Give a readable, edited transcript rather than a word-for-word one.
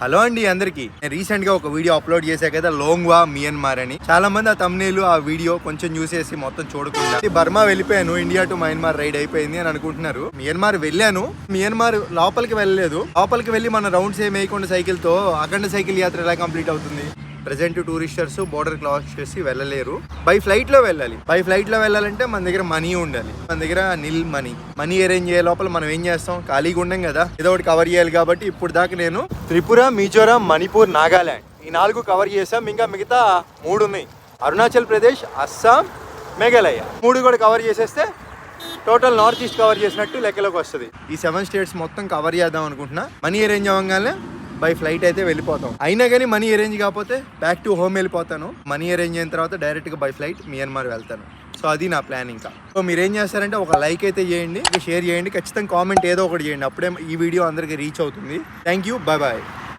Hello అండి అందరికి. నేను రీసెంట్ గా ఒక వీడియో అప్లోడ్ చేశా కదా, లోంగ్వా మియన్మార్ అని. చాలా మంది ఆ thumbnail ఆ వీడియో కొంచెం చూసేసి మొత్తం చూడకుండా బర్మా వెళ్ళిపోయాను, ఇండియా టు మయన్మార్ రైడ్ అయిపోయింది అని అనుకుంటున్నారు. మియన్మార్ వెళ్ళాను, మియన్మార్ లోపలికి వెళ్ళలేదు. లోపలికి వెళ్ళి మన రౌండ్స్ ఏం వేయకుండా సైకిల్ తో అఖండ సైకిల్ యాత్ర ఎలా కంప్లీట్ అవుతుంది? ప్రెసెంట్ టూరిస్టర్స్ బోర్డర్ క్రాస్ చేసి వెళ్ళలేరు. బై ఫ్లైట్ లో వెళ్ళాలి. బై ఫ్లైట్ లో వెళ్ళాలంటే మన దగ్గర మనీ ఉండాలి. మన దగ్గర నిల్ మనీ అరేంజ్ చేయ లోపల మనం ఏం చేస్తాం? ఖాళీగా ఉండం కదా, ఏదో ఒకటి కవర్ చేయాలి. కాబట్టి ఇప్పుడు దాకా నేను త్రిపుర, మిజోరాం, మణిపూర్, నాగాలాండ్ ఈ 4 కవర్ చేసాం. ఇంకా మిగతా 3 ఉన్నాయి. అరుణాచల్ ప్రదేశ్, అస్సాం, మేఘాలయ 3 కూడా కవర్ చేసేస్తే టోటల్ నార్త్ ఈస్ట్ కవర్ చేసినట్టు లెక్కలోకి వస్తుంది. ఈ 7 స్టేట్స్ మొత్తం కవర్ చేద్దాం అనుకుంటున్నా. మనీ అరేంజ్ అవ్వగానే బై ఫ్లైట్ అయితే వెళ్ళిపోతాం. అయినా కానీ మనీ అరేంజ్ కాకపోతే బ్యాక్ టు హోమ్ వెళ్ళిపోతాను. మనీ అరేంజ్ అయిన తర్వాత డైరెక్ట్గా బై ఫ్లైట్ మియన్మార్ వెళ్తాను. సో అది నా ప్లాన్. ఇంకా సో మీరు ఏం చేస్తారంటే ఒక లైక్ అయితే చేయండి, షేర్ చేయండి, ఖచ్చితంగా కామెంట్ ఏదో ఒకటి చేయండి. అప్పుడే ఈ వీడియో అందరికీ రీచ్ అవుతుంది. Thank you, bye bye.